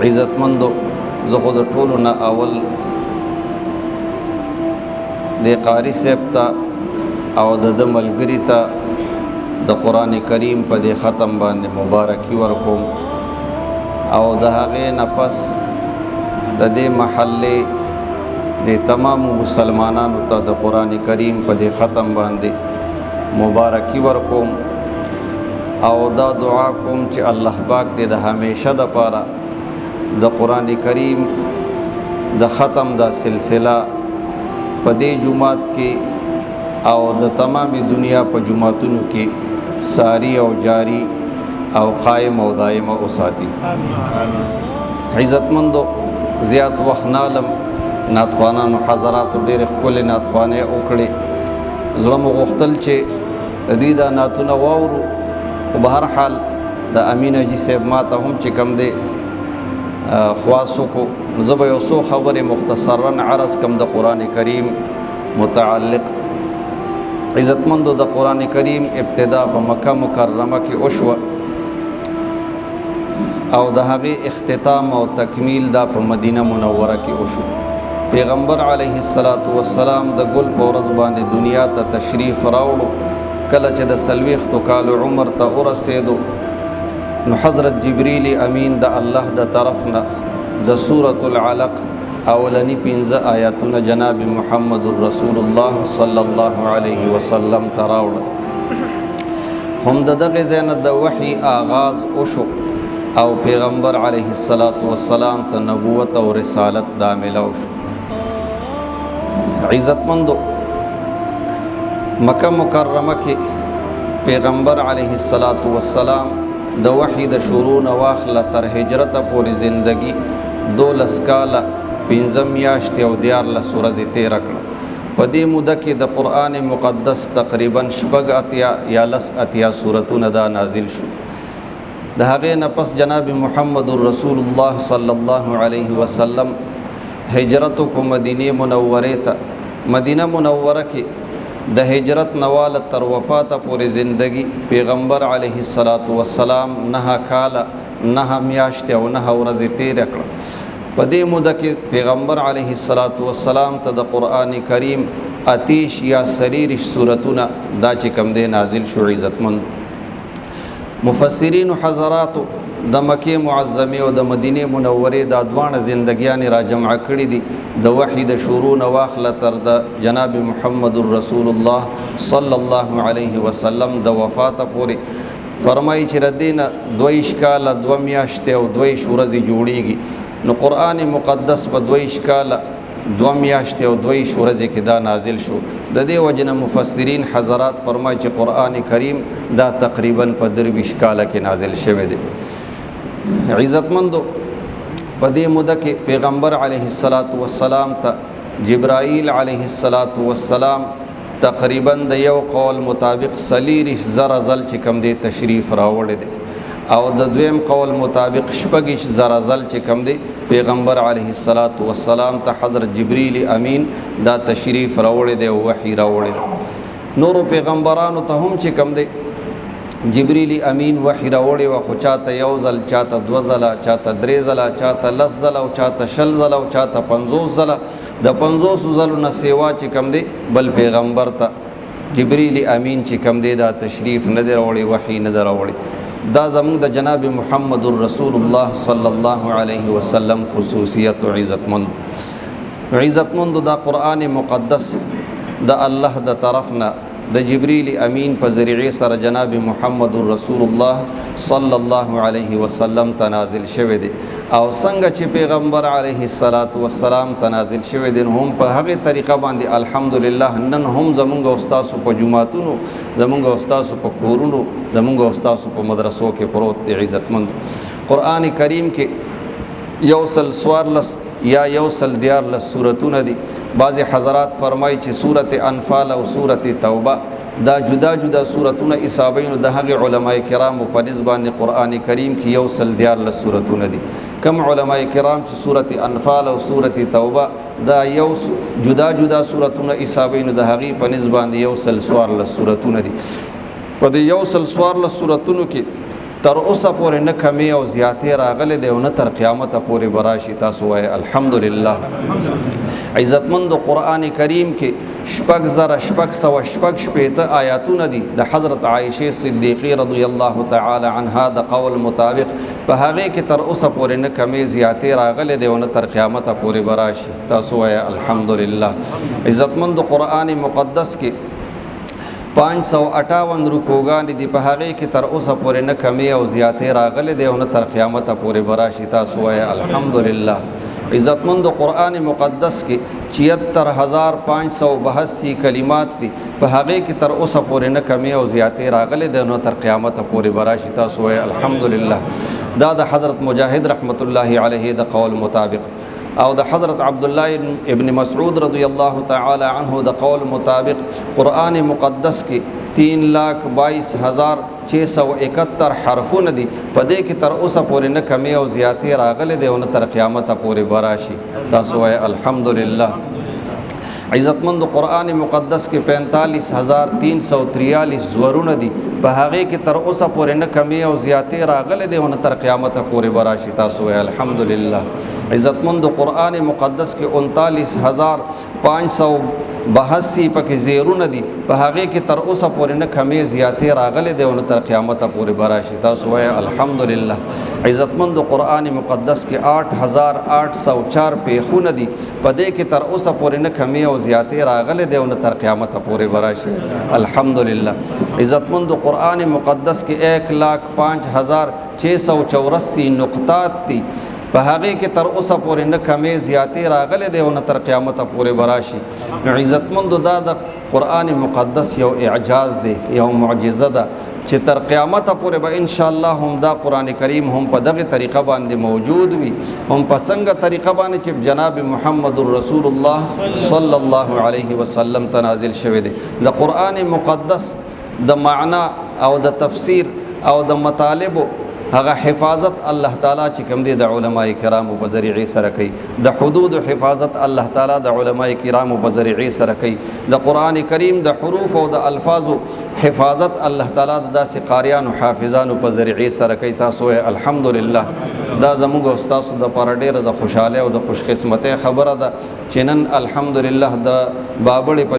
عزتمندو زه خو د ټولو نه اول د قاری صاحب ته او د ملګري ته د قرآن کریم په دې ختم باندې مبارکي ورکوم او د هغې نه پس د دې محلې د تمام مسلمانانو ته د قرآن کریم په دې ختم باندې مبارکي ورکوم او دا دعا کوم چې الله پاک دې د همیشه د پاره د قرآن کریم د ختم د سلسله په دې جمعات کې او د تمامي دنیا په جمعاتونو کې ساری او جاری او قائم او دائم اوساتي عزتمندو زیات وخت نالم ناتخوانانو حضراتو ډېرې ښکلې ناتخوانې وکړې زړه مو غوښتل چې د دې دا ناتونه واورو خو به هر حال د امین حاجي صاحب ما ته هم چې کوم دی خواست وکړو زه به یو څو خبرې مختصرا عرض کم د قرآن کریم متعلق عزتمندو د قرآن کریم ابتدا په مکه مکرمه کې وشوه او د هغې اختتام او تکمیل دا په مدینه منوره کې وشو پیغمبر علیه السلام د ګل په ورځ باندې دنیا ته تشریف راوړو کله چې د 40 کالو عمر ته ورسېدو نو حضرت جبریل امین د الله د طرف نه د سورة العلق اولنی 15 آیاتونه جناب محمد رسول الله صلی الله علیه وسلم ته راوړل هم د دغې ځای نه د وحی آغاز وشو او پیغمبر علیه السلام ته نبوت او رسالت دا ملو شو عزتمندو مکه مکرمه کې پیغمبر علیه السلام د وحی د شروع نه واخله تر هجرت پورې زندگی 12 کاله 15 میاشتې او 14 ورځې تېره کړه په دې موده کې د قرآن مقدس تقریبا 8 یا 10 سورتونه دا نازل شو د هغې نه پس جناب محمد رسول الله صلی الله علیه وسلم هجرت کو مدینه منوره ته مدینه منوره کې د هجرت نواله تر وفات پورې زندگی پیغمبر علیه السلام 9 کاله 9 میاشتې او 9 ورځې تېره کړه په دې موده کې پیغمبر علیه السلام ته د قرآن کریم 30 یا 30 سورتونه دا چې کوم دی نازل شو عزتمند مفسرین حضراتو د مکه معظمه او د مدینه منوره د دوانه زندگیان را جمع کړي دي د وحی د شروع نه واخله تر د جناب محمد رسول الله صلی الله علیه وسلم د وفات پورې فرمایي چې ردینه 2 کاله 2 میاشتې او 2 ورځې جوړیږي نو قرآن مقدس په 2 کاله 2 میاشتې او 2 ورځې کې دا نازل شو د دې وجنه مفسرین حضرات فرمایي چې قرآن کریم دا تقریبا په 23 کاله کې نازل شوی دی عزتمندو په دې موده کې پیغمبر علیه السلام ته جبرائیل علیه السلام تقریبا د یو قول مطابق 40 زره ځل چې کوم دی تشریف راوړی دی او د دویم قول مطابق 6 زره ځل چې کوم دی پیغمبر علیه السلام ته حضرت جبریل امین دا تشریف راوړی دی او وحی راوړی دی نورو پیغمبرانو ته هم چې کوم دی جبریل امین وحی راوړی و خو چاته یو ځل چاته 2 ځله چاته 3 ځله چاته 10 ځله او چاته 20 ځله او چاته 50 ځله د 50 ځلو نه سیوا چې کوم دی بل پیغمبر ته جبریل امین چې کوم دی دا تشریف نه دی راوړی وحی نه دی راوړی دا زموږ د جناب محمد رسول الله صلی الله علیه وسلم خصوصیت او عزتمند دا قرآن مقدس د الله د طرف نه د جبریل امین په ذریعه سره جناب محمد رسول الله صلی الله علیه وسلم تنازل شوی دی او څنګه چې پیغمبر علیه السلام تنازل شوی دی هم په هغه طریقه باندې الحمدلله نن هم زمونږ استاد په جمعاتونو زمونږ استاد په کورونو زمونږ استاد په مدرسو کې پروت دی عزتمند قرآن کریم کې یوصل سوارلس یا یوصل دیارلس سورتونه دي بعضی حضرات فرمایي چې سورت انفال او سورت توبه دا جدا جدا سورتونه حسابینو د هغه علماء کرام په نسبت قرآن کریم کې یوصل دیارلس سورتونه دي کم علماء کرام چې سورت انفال او سورت توبه دا یو جدا جدا سورتونه حسابینو د هغه په نسبت یوصل سوارلس سورتونه دي په دې یوصل سوارلس سورتونو کې تر اوسه پورې نه کمی او زیاتې راغلي دی او نه تر قیامت پورې براشي. تاسو وایي الحمدلله. عزتمند قرآن کریم کې 6,600 آیاتونه دي د حضرت عائشه صدیقه رضی الله تعالی عنها د قول مطابق. په هغه کې تر اوسه پورې نه کمی زیاتې راغلي دی او نه تر قیامت پورې براشي. تاسو وایي الحمدلله. عزتمند قرآن مقدس کې 558 رکوګانې دي، په هغې کې تر اوسه پورې نه کمی او زیاتې راغلي دی او نه تر قیامته پورې براشي. تاسو وایه الحمدلله. عزتمند قرآن مقدس کې 74582 کلمات دي، په هغې کې تر اوسه پورې نه کمی او زیاتې راغلي دی او نه تر قیامته پورې براشي. تاسو وایه الحمدلله. دا د حضرت مجاهد رحمت الله علیه د قول مطابق او د حضرت عبدالله ابن مسعود رضی الله تعالی عنه د قول مطابق قرآن مقدس کې 3,22,671 حرفونه دي، په دې کې تر اوسه پورې نه کمی او زیاتې راغلي دی او نه تر قیامته پورې براشي. تاسو وایه الحمدلله. عزتمند قرآن مقدس کې 45,343 زورونه دي، په هغې کې تر اوسه پورې نه کمی او زیاتې راغلي دی او نه تر قیامته پورې براشي. تاسو وایه الحمدلله. عزتمند قرآن مقدس کې 39,582 پکې زیرونه دي، په هغې کې تر اوسه پورې نه کمی زیاتې راغلي دی او نه تر قیامته پورې براشي. تاسو وایه الحمدلله. عزتمند قرآن مقدس کې 8,804 پیښونه دي، په دې کې تر اوسه پورې نه کمی او زیاتې راغلي دی او نه تر قیامته پورې براشي. الحمدلله. عزتمند قرآن مقدس کې 1,05,684 نقطات دي، په هغې کې تر اوسه پورې نه کمی زیاتې راغلي دی او نه تر قیامته پورې براشي. نو عزتمندو دا د قرآن مقدس یو اعجاز دی، یو معجزه ده چې تر قیامته پورې به انشاءالله هم دا قرآن کریم هم په دغه طریقه باندې موجود وي، هم په څنګه طریقه باندې چې جناب محمد رسول الله صلی الله علیه وسلم ته نازل شوی دی. د قرآن مقدس د معنا او د تفسیر او د مطالبو هغه حفاظت الله تعالی چې کوم دی د علماء کرامو په ذریعې سره کوي، د حدود حفاظت الله تعالی د علماء کرامو په ذریعې سره کوي، د قرآن کریم د حروف او د الفاظو حفاظت الله تعالی د داسې قاریانو حافظانو په ذریعې سره کوي. تاسو الحمدلله. دا زموږ او ستاسو د پاره ډېره د خوشحالۍ او د خوش قسمتۍ خبره ده چې نن الحمدلله د بابړې